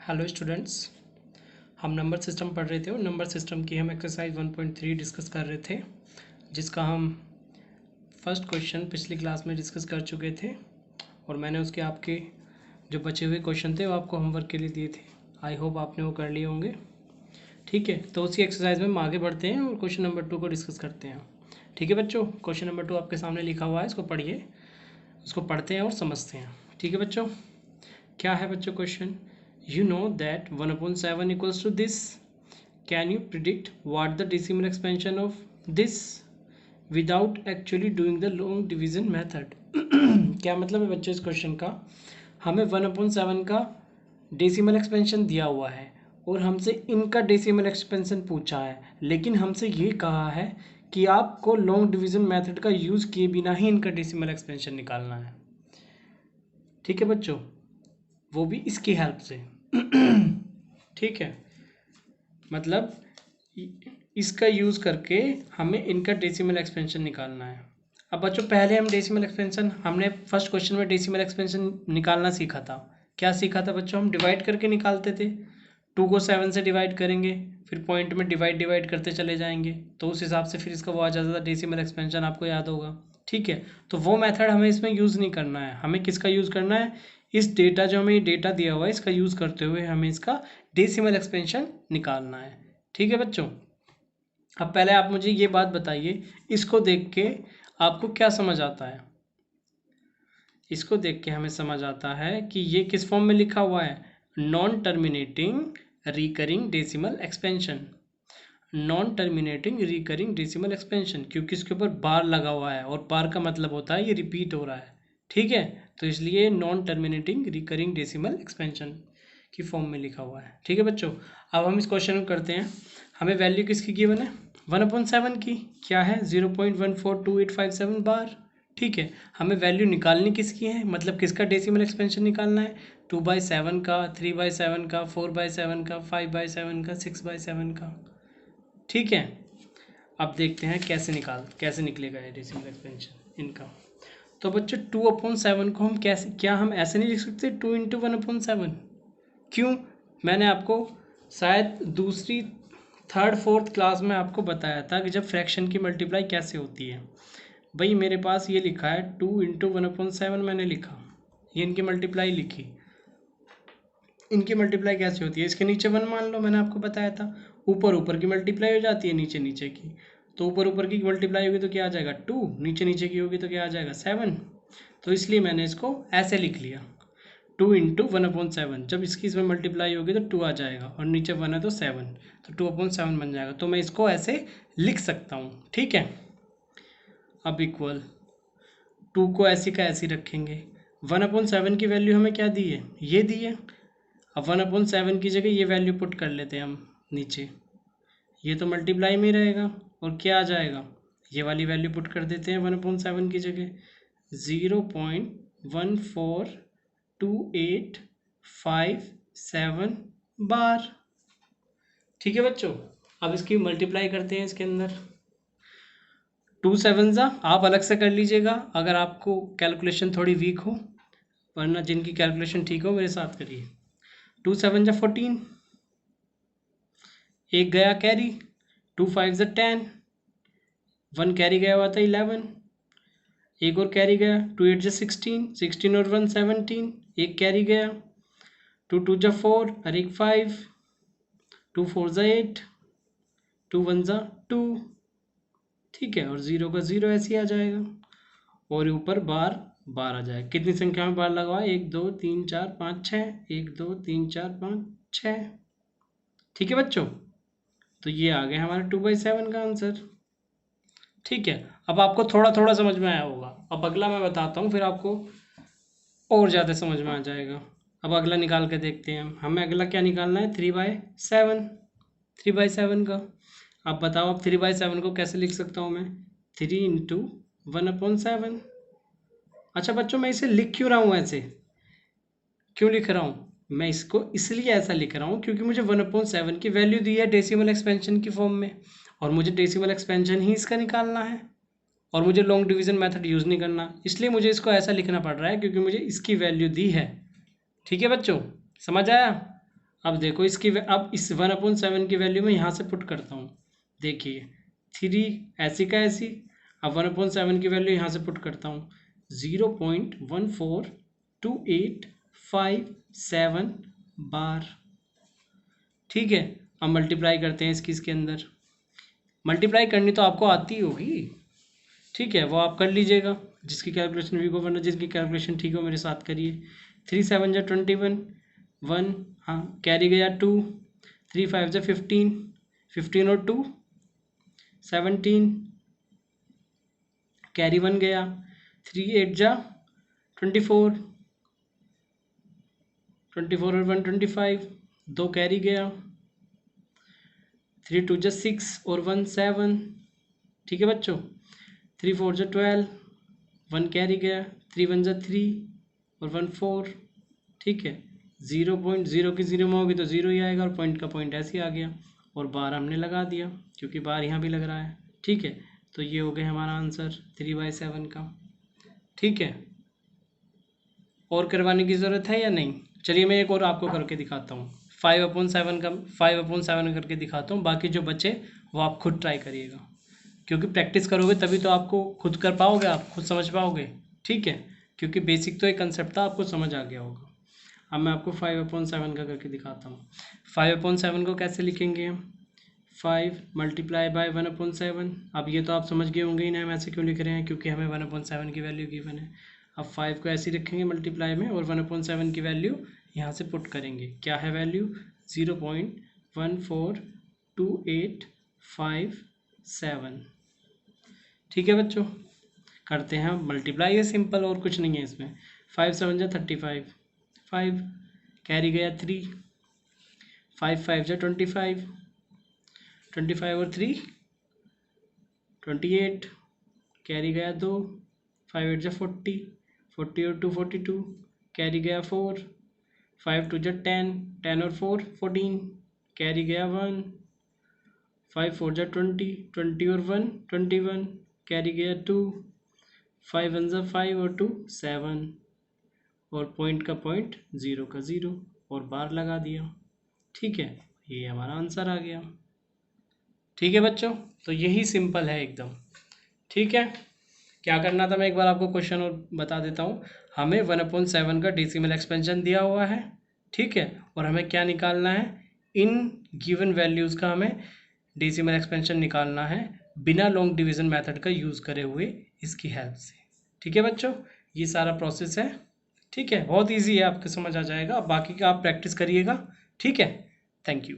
Hello students, हम number system पढ़ रहे थे और नंबर सिस्टम की हम एक्सरसाइज 1.3 डिस्कस कर रहे थे, जिसका हम फर्स्ट क्वेश्चन पिछली क्लास में डिस्कस कर चुके थे और मैंने उसके आपके जो बचे हुए क्वेश्चन थे वो आपको होमवर्क के लिए दिए थे। आई होप आपने वो कर लिए होंगे। ठीक है, तो उसी एक्सरसाइज में हम आगे बढ़ते हैं और क्वेश्चन नंबर 2 को डिस्कस करते हैं। ठीक है बच्चों, क्वेश्चन नंबर 2 आपके सामने लिखा हुआ है, इसको पढ़िए, उसको पढ़ते हैं और समझते हैं। ठीक है बच्चों, क्या है बच्चों question? You know that 1/7 equals to this. Can you predict what the decimal expansion of this without actually doing the long division method? क्या मतलब है बच्चों इस क्वेश्चन का? हमें 1/7 का डेसिमल एक्सपेंशन दिया हुआ है और हमसे इनका डेसिमल एक्सपेंशन पूछा है, लेकिन हमसे ये कहा है कि आपको लॉन्ग डिवीजन मेथड का यूज़ किए बिना ही इनका डेसिमल एक्सपेंशन निकालना है। ठीक है बच्चों, वो भी इसकी हेल्प से। ठीक है, मतलब इसका यूज़ करके हमें इनका डेसिमल एक्सपेंशन निकालना है। अब बच्चों पहले हम डेसिमल एक्सपेंशन, हमने फर्स्ट क्वेश्चन में डेसिमल एक्सपेंशन निकालना सीखा था। क्या सीखा था बच्चों? हम डिवाइड करके निकालते थे। 2 को 7 से डिवाइड करेंगे, फिर पॉइंट में डिवाइड करते चले जाएंगे, तो उस हिसाब से फिर इसका वो आ जाता था डेसिमल एक्सपेंशन, आपको याद होगा। ठीक है, तो वो मेथड हमें इसमें यूज़ नहीं करना है। हमें किसका यूज़ करना है? इस डेटा जो हमें डेटा दिया हुआ है इसका यूज़ करते हुए हमें इसका डेसिमल एक्सपेंशन निकालना है। ठीक है बच्चों, अब पहले आप मुझे ये बात बताइए, इसको देख के आपको क्या समझ आता है? इसको देख के हमें समझ आता है कि ये किस फॉर्म में लिखा हुआ है? Non terminating recurring decimal expansion. Non terminating recurring decimal expansion, क्योंकि इसके ऊपर बार लगा हुआ है और बार का मतलब होता है ये रिपीट हो रहा है। ठीक है, तो इसलिए non terminating recurring decimal expansion की फॉर्म में लिखा हुआ है। ठीक है बच्चों, अब हम इस क्वेश्चन को करते हैं। हमें वैल्यू किसकी गिवन है? 1/7 की। क्या है? 0.142857 बार। ठीक है, हमें वैल्यू निकालनी किसकी है, मतलब किसका डेसिमल एक्सपेंशन निकालना है? 2/7 का, 3/7 का, 4/7 का, 5/7 का, 6/7 का। ठीक है, अब देखते हैं कैसे निकलेगा ये डेसिमल एक्सपेंशन इनका। तो बच्चों 2/7 को हम कैसे, क्या हम ऐसे नहीं लिख सकते 2 × 1/7? क्यों? मैंने आपको शायद दूसरी थर्ड फोर्थ क्लास में आपको बताया था कि जब फ्रैक्शन की मल्टीप्लाई कैसे होती है। भाई मेरे पास ये लिखा है 2 × 1/7 मैंने लिखा, ये इनकी मल्टीप्लाई लिखी। इनकी मल्टीप्लाई कैसे होती है? इसके नीचे 1 मान लो, मैंने आपको बताया था। ऊपर ऊपर की मल्टीप्लाई हो जाती है नीचे नीचे की, तो ऊपर ऊपर की मल्टीप्लाई होगी तो क्या आ जाएगा 2, नीचे नीचे की होगी तो क्या आ जाएगा 7। तो इसलिए मैंने इसको ऐसे लिख लिया 2 × 1/7। जब इसकी इसमें मल्टीप्लाई होगी तो 2 आ जाएगा और नीचे 1 है तो 7, तो 2/7 बन जाएगा। तो मैं इसको ऐसे लिख सकता हूँ। ठीक है, अब इक्वल 2 को ऐसी का ऐसी रखेंगे। 1/7 की वैल्यू हमें क्या दी है? ये दी है। अब 1/7 की जगह ये वैल्यू पुट कर लेते हैं हम नीचे, ये तो मल्टीप्लाई में रहेगा और क्या आ जाएगा, ये वाली वैल्यू पुट कर देते हैं 1/7 की जगह, 0.142857 बार। ठीक है बच्चों, अब इसकी मल्टीप्लाई करते हैं इसके अंदर। 2 7 आप अलग से कर लीजिएगा अगर आपको कैलकुलेशन थोड़ी वीक हो, वरना जिनकी कैलकुलेशन ठीक हो मेरे साथ करिए। 2 7 14, एक गया कैरी, 2 5 10, 1 कैरी गया हुआ था 11, एक और कैरी गया, 2 8 16, 16 और 1 17, एक कैरी गया, 2 2 4 और एक 5, 2 4 8, 2 1 2। ठीक है, और 0 का 0 ऐसे ही आ जाएगा और ऊपर बार बार आ जाएगा। कितनी संख्या में बार लगा हुआ है? 1 2 3 4 5 6, 1 2 3 4 5 6। ठीक है बच्चों, तो ये आ गया हमारा 2/7 का आंसर। ठीक है, अब आपको थोड़ा थोड़ा समझ में आया होगा। अब अगला मैं बताता हूँ, फिर आपको और ज़्यादा समझ में आ जाएगा। अब अगला निकाल के देखते हैं हमें अगला क्या निकालना है? 3/7, 3/7 का। अब बताओ, अब 3/7 को कैसे लिख सकता हूँ मैं? 3 × 1/7। अच्छा बच्चों, मैं इसे लिख क्यों रहा हूँ ऐसे? क्यों लिख रहा हूँ? मैं इसको इसलिए ऐसा लिख रहा हूँ क्योंकि मुझे 1/7 की वैल्यू दी है डेसिमल एक्सपेंशन की फॉर्म में, और मुझे डेसिमल एक्सपेंशन ही इसका निकालना है, और मुझे लॉन्ग डिवीज़न मेथड यूज़ नहीं करना। इसलिए मुझे इसको ऐसा लिखना पड़ रहा है क्योंकि मुझे इसकी वैल्यू दी है। ठीक है बच्चों, समझ आया? अब देखो इसकी अब इस 1/7 की वैल्यू मैं यहाँ से पुट करता हूँ। देखिए 3 ऐसी का ऐसी, अब 1/7 की वैल्यू यहाँ से पुट करता हूँ 0.14285 बार। ठीक है, अब मल्टीप्लाई करते हैं इसके अंदर। मल्टीप्लाई करनी तो आपको आती होगी, ठीक है, वो आप कर लीजिएगा, जिसकी कैलकुलेशन वीक हो, वरना जिसकी कैलकुलेशन ठीक हो मेरे साथ करिए। 3 7 जा 21, 1, हाँ कैरी गया 2, 3 5 जा 15, 15 और 2 17, कैरी 1 गया, 3 8 जा 24, 24 और 1 25, 2 कैरी गया, 3 2 जा 6 और 1 7। ठीक है बच्चों, 3 4 जा 12, 1 कैरी गया, 3 1 जा 3 और 1 4। ठीक है, 0.0 की 0 में होगी तो 0 ही आएगा और पॉइंट का पॉइंट ऐसे ही आ गया और बार हमने लगा दिया क्योंकि बार यहाँ भी लग रहा है। ठीक है, तो ये हो गया हमारा आंसर 3/7 का। ठीक है, और करवाने की ज़रूरत है या नहीं? चलिए मैं एक और आपको करके दिखाता हूँ। 5/7 का 5/7 करके दिखाता हूँ, बाकी जो बचे वो आप खुद ट्राई करिएगा, क्योंकि प्रैक्टिस करोगे तभी तो आपको खुद कर पाओगे, आप खुद समझ पाओगे। ठीक है, क्योंकि बेसिक तो एक कंसेप्ट था, आपको समझ आ गया होगा। अब मैं आपको 5/7 का करके दिखाता हूँ। 5/7 को कैसे लिखेंगे? 5 मल्टीप्लाई बाय 1/7। अब ये तो आप समझ गए होंगे ही ना हम ऐसे क्यों लिख रहे हैं, क्योंकि हमें 1/7 की वैल्यू गिवन है। अब 5 को ऐसे ही रखेंगे मल्टीप्लाई में और 1/7 की वैल्यू यहाँ से पुट करेंगे। क्या है वैल्यू? 0.14285 ठीक है बच्चों, करते हैं मल्टीप्लाई, है सिंपल और कुछ नहीं है इसमें। 5 7 जा 35, 5 कैरी गया 3, 5 5 जा 25, 25 और 3 28, कैरी गया 2, 5 8 जा 40, 40 और 2 42, कैरी गया 4, 5 2 जा 10, 10 और 4 14, कैरी गया 1, 5 4 जा 20, 20 और 1 21, कैरी गया 2, 5 1 जा 5 और 2 7 और पॉइंट का पॉइंट 0 का 0 और बार लगा दिया। ठीक है, ये हमारा आंसर आ गया। ठीक है बच्चों, तो यही सिंपल है एकदम। ठीक है, क्या करना था मैं एक बार आपको क्वेश्चन और बता देता हूँ। हमें 1/7 का डेसिमल एक्सपेंशन दिया हुआ है, ठीक है, और हमें क्या निकालना है? इन गिवन वैल्यूज़ का हमें डेसिमल एक्सपेंशन निकालना है बिना लॉन्ग डिवीज़न मेथड का यूज़ करे हुए, इसकी हेल्प से। ठीक है बच्चों, ये सारा प्रोसेस है। ठीक है, बहुत ईजी है, आपको समझ आ जाएगा। बाकी का आप प्रैक्टिस करिएगा। ठीक है, थैंक यू।